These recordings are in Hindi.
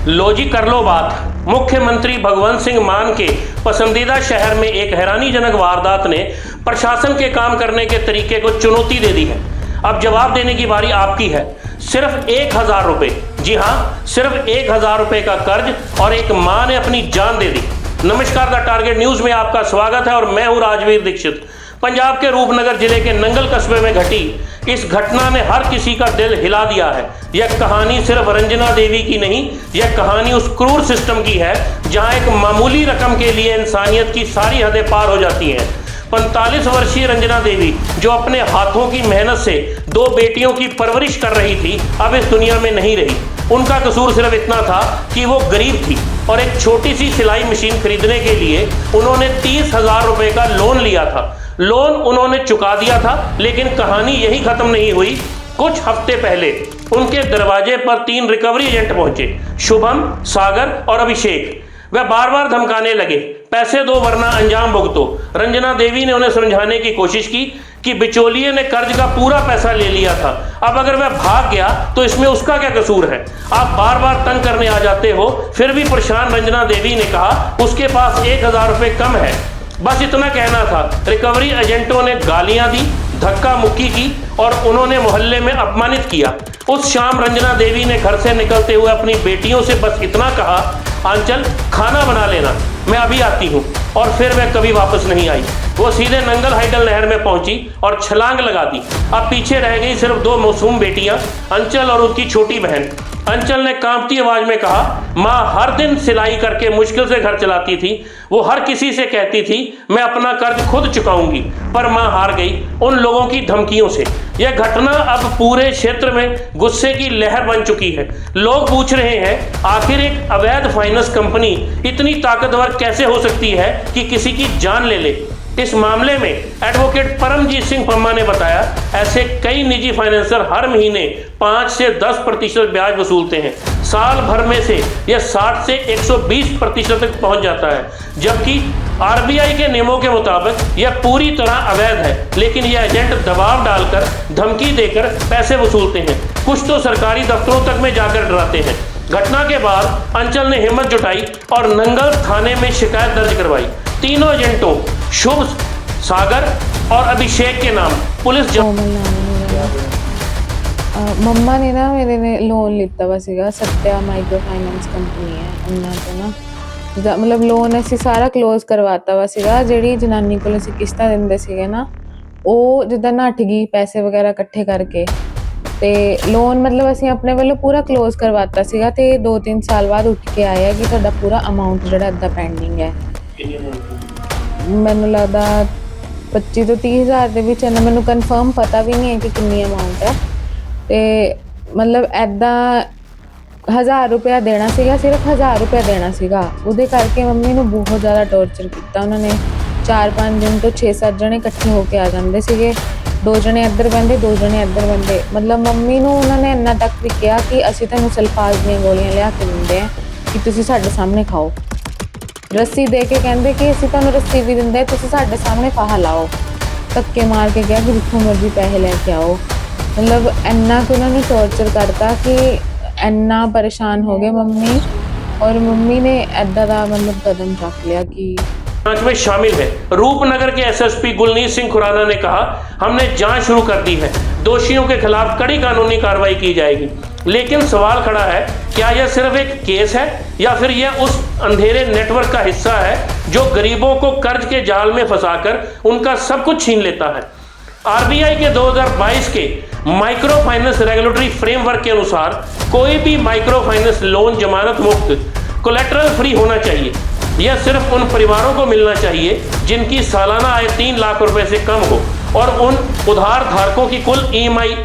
लो जी कर लो बात। मुख्यमंत्री भगवंत सिंह मान के पसंदीदा शहर में एक हैरानीजनक वारदात ने प्रशासन के काम करने के तरीके को चुनौती दे दी है। अब जवाब देने की बारी आपकी है। सिर्फ 1000 रुपये, जी हाँ, सिर्फ 1000 रुपये का कर्ज और एक मां ने अपनी जान दे दी। नमस्कार, द टारगेट न्यूज में आपका स्वागत है और मैं हूं राजवीर दीक्षित। पंजाब के रूपनगर जिले के नंगल कस्बे में घटी इस घटना ने हर किसी का दिल हिला दिया है। यह कहानी सिर्फ रंजना देवी की नहीं, यह कहानी उस क्रूर सिस्टम की है जहां एक मामूली रकम के लिए इंसानियत की सारी हदें पार हो जाती हैं। 45 वर्षीय रंजना देवी जो अपने हाथों की मेहनत से 2 बेटियों की परवरिश कर रही थी, अब इस दुनिया में नहीं रही। उनका कसूर सिर्फ इतना था कि वो गरीब थी और एक छोटी सी सिलाई मशीन खरीदने के लिए उन्होंने 30,000 रुपये का लोन लिया था। लोन उन्होंने चुका दिया था, लेकिन कहानी यही खत्म नहीं हुई। कुछ हफ्ते पहले उनके दरवाजे पर 3 रिकवरी एजेंट पहुंचे, शुभम, सागर और अभिषेक। वह बार बार धमकाने लगे, पैसे दो वरना अंजाम भुगतो। रंजना देवी ने उन्हें समझाने की कोशिश की कि बिचौलिए ने कर्ज का पूरा पैसा ले लिया था, अब अगर वह भाग गया तो इसमें उसका क्या कसूर है। आप बार बार तंग करने आ जाते हो। फिर भी परेशान रंजना देवी ने कहा उसके पास 1000 रुपये कम है, बस इतना कहना था। रिकवरी एजेंटों ने गालियां दी, धक्का मुक्की की और उन्होंने मोहल्ले में अपमानित किया। उस शाम रंजना देवी ने घर से निकलते हुए अपनी बेटियों से बस इतना कहा, आंचल खाना बना लेना, मैं अभी आती हूँ। और फिर वह कभी वापस नहीं आई। वो सीधे नंगल हाइडल नहर में पहुंची और छलांग लगा दी। अब पीछे रह गई सिर्फ 2 मासूम बेटियां, अंचल और उसकी छोटी बहन। अंचल ने कांपती आवाज में कहा, माँ हर दिन सिलाई करके मुश्किल से घर चलाती थी। वो हर किसी से कहती थी मैं अपना कर्ज खुद चुकाऊंगी, पर माँ हार गई उन लोगों की धमकियों से। यह घटना अब पूरे क्षेत्र में गुस्से की लहर बन चुकी है। लोग पूछ रहे हैं आखिर एक अवैध फाइनेंस कंपनी इतनी ताकतवर कैसे हो सकती है कि किसी की जान ले ले। इस मामले में एडवोकेट परमजीत सिंह पम्मा ने बताया, ऐसे कई निजी फाइनेंसर हर महीने 5 से 10% ब्याज वसूलते हैं। साल भर में से यह 60 से 120% तक पहुंच जाता है, जबकि आरबीआई के नियमों के मुताबिक यह पूरी तरह अवैध है। लेकिन यह एजेंट दबाव डालकर, धमकी देकर पैसे वसूलते हैं। कुछ तो सरकारी दफ्तरों तक में जाकर डराते हैं। घटना के बाद अंचल ने हिम्मत जुटाई और नंगल थाने में शिकायत दर्ज करवाई। तीनों एजेंटों शुभ, सागर और अभिषेक के नाम पुलिस ਮੰਮਾ ਨੇ ਨਾ ਮੇਰੇ ਨੇ ਲੋਨ ਲਿੱਤਾ ਵਾ ਸੀਗਾ, ਸੱਤਿਆ ਮਾਈਕਰੋ ਫਾਈਨੈਂਸ ਕੰਪਨੀ ਹੈ ਉਹਨਾਂ ਤੋਂ ਨਾ, ਮਤਲਬ ਲੋਨ ਅਸੀਂ ਸਾਰਾ ਕਲੋਜ਼ ਕਰਵਾਤਾ ਵਾ ਸੀਗਾ। ਜਿਹੜੀ ਜਨਾਨੀ ਕੋਲ ਅਸੀਂ ਕਿਸ਼ਤਾਂ ਦਿੰਦੇ ਸੀਗੇ ਨਾ, ਉਹ ਜਿੱਦਾਂ ਨੱਠ ਗਈ ਪੈਸੇ ਵਗੈਰਾ ਇਕੱਠੇ ਕਰਕੇ, ਤੇ ਲੋਨ ਮਤਲਬ ਅਸੀਂ ਆਪਣੇ ਵੱਲੋਂ ਪੂਰਾ ਕਲੋਜ਼ ਕਰਵਾਤਾ ਸੀਗਾ। ਤੇ 2-3 ਸਾਲ ਬਾਅਦ ਉੱਠ ਕੇ ਆਇਆ ਕਿ ਤੁਹਾਡਾ ਪੂਰਾ ਅਮਾਊਂਟ ਜਿਹੜਾ ਇੱਦਾਂ ਪੈਂਡਿੰਗ ਹੈ। ਮੈਨੂੰ ਲੱਗਦਾ 25 ਤੋਂ 30,000 ਦੇ ਵਿੱਚ ਹੈ। ਮੈਨੂੰ ਕਨਫਰਮ ਪਤਾ ਵੀ ਨਹੀਂ ਹੈ ਕਿ ਕਿੰਨੀ ਅਮਾਊਂਟ ਹੈ। ਤੇ ਮਤਲਬ ਇੱਦਾਂ 1000 ਰੁਪਇਆ ਦੇਣਾ ਸੀਗਾ, ਸਿਰਫ 1000 ਰੁਪਇਆ ਦੇਣਾ ਸੀਗਾ। ਉਹਦੇ ਕਰਕੇ ਮੰਮੀ ਨੂੰ ਬਹੁਤ ਜ਼ਿਆਦਾ ਟੌਰਚਰ ਕੀਤਾ ਉਹਨਾਂ ਨੇ। 4-5 ਦਿਨ ਤੋਂ 6-7 ਜਣੇ ਇਕੱਠੇ ਹੋ ਕੇ ਆ ਜਾਂਦੇ ਸੀਗੇ। 2 ਜਣੇ ਇੱਧਰ ਬਹਿੰਦੇ, 2 ਜਣੇ ਇੱਧਰ ਬਹਿੰਦੇ। ਮਤਲਬ ਮੰਮੀ ਨੂੰ ਉਹਨਾਂ ਨੇ ਇੰਨਾ ਤੱਕ ਵੀ ਕਿਹਾ ਕਿ ਅਸੀਂ ਤੁਹਾਨੂੰ ਸਲਫਾਜ਼ ਦੀਆਂ ਗੋਲੀਆਂ ਲਿਆ ਕੇ ਦਿੰਦੇ ਹਾਂ ਕਿ ਤੁਸੀਂ ਸਾਡੇ ਸਾਹਮਣੇ ਖਾਓ। ਰੱਸੀ ਦੇ ਕੇ ਕਹਿੰਦੇ ਕਿ ਅਸੀਂ ਤੁਹਾਨੂੰ ਰੱਸੀ ਵੀ ਦਿੰਦੇ, ਤੁਸੀਂ ਸਾਡੇ ਸਾਹਮਣੇ ਫਾਹਾ ਲਾਓ। ਧੱਕੇ ਮਾਰ ਕੇ ਕਿਹਾ ਕਿ ਜਿੱਥੋਂ ਮਰਜ਼ੀ ਪੈਸੇ ਲੈ ਕੇ ਆਓ। मतलब इन्ना को उन्होंने टॉर्चर करता कि इन्ना परेशान हो गए मम्मी, और मम्मी ने ऐदा दा मतलब कदम रख लिया कि जांच में शामिल है। रूपनगर के एसएसपी गुलनीत सिंह खुराना ने कहा, हमने जांच शुरू कर दी है, दोषियों के खिलाफ कड़ी कानूनी कार्रवाई की जाएगी। लेकिन सवाल खड़ा है, क्या यह सिर्फ एक केस है या फिर यह उस अंधेरे नेटवर्क का हिस्सा है जो गरीबों को कर्ज के जाल में फंसाकर उनका सब कुछ छीन लेता है। आरबीआई के 2022 के माइक्रो फाइनेंस रेगुलेटरी फ्रेमवर्क के अनुसार कोई भी माइक्रो फाइनेंस लोन जमानत मुक्त, कोलेटरल फ्री होना चाहिए। यह सिर्फ उन परिवारों को मिलना चाहिए जिनकी सालाना आय 3 लाख रुपए से कम हो और उन उधार धारकों की कुल ईएमआई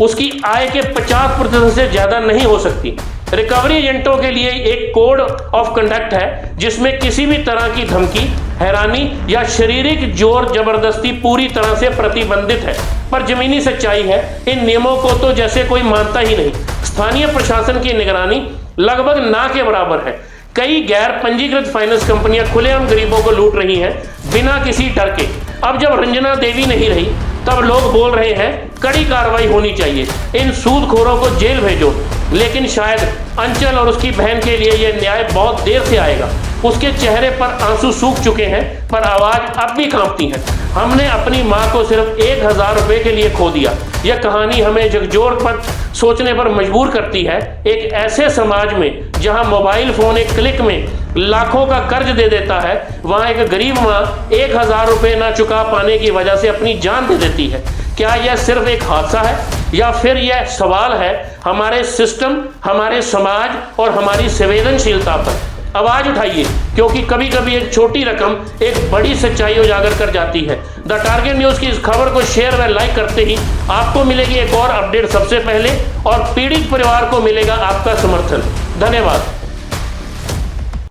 उसकी आय के 50% से ज़्यादा नहीं हो सकती। रिकवरी एजेंटों के लिए एक कोड ऑफ कंडक्ट है जिसमें किसी भी तरह की धमकी, हैरानी या शारीरिक जोर जबरदस्ती पूरी तरह से प्रतिबंधित है। पर जमीनी सच्चाई है, इन नियमों को तो जैसे कोई मानता ही नहीं। स्थानीय प्रशासन की निगरानी लगभग ना के बराबर है। कई गैर पंजीकृत फाइनेंस कंपनियां खुलेआम गरीबों को लूट रही हैं बिना किसी डर के। अब जब रंजना देवी नहीं रही तब लोग बोल रहे हैं कड़ी कार्रवाई होनी चाहिए, इन सूदखोरों को जेल भेजो। लेकिन शायद अंचल और उसकी बहन के लिए यह न्याय बहुत देर से आएगा। उसके चेहरे पर आंसू सूख चुके हैं, पर आवाज़ अब भी कांपती है। हमने अपनी माँ को सिर्फ 1000 रुपये के लिए खो दिया। यह कहानी हमें झकझोर पर सोचने पर मजबूर करती है। एक ऐसे समाज में जहाँ मोबाइल फ़ोन एक क्लिक में लाखों का कर्ज दे देता है, वहाँ एक गरीब माँ 1000 रुपये ना चुका पाने की वजह से अपनी जान दे देती है। क्या यह सिर्फ एक हादसा है, या फिर यह सवाल है हमारे सिस्टम, हमारे समाज और हमारी संवेदनशीलता पर? आवाज़ उठाइए, क्योंकि कभी कभी एक छोटी रकम एक बड़ी सच्चाई उजागर कर जाती है। द टारगेट न्यूज़ की इस खबर को शेयर व लाइक करते ही आपको मिलेगी एक और अपडेट सबसे पहले, और पीड़ित परिवार को मिलेगा आपका समर्थन। धन्यवाद।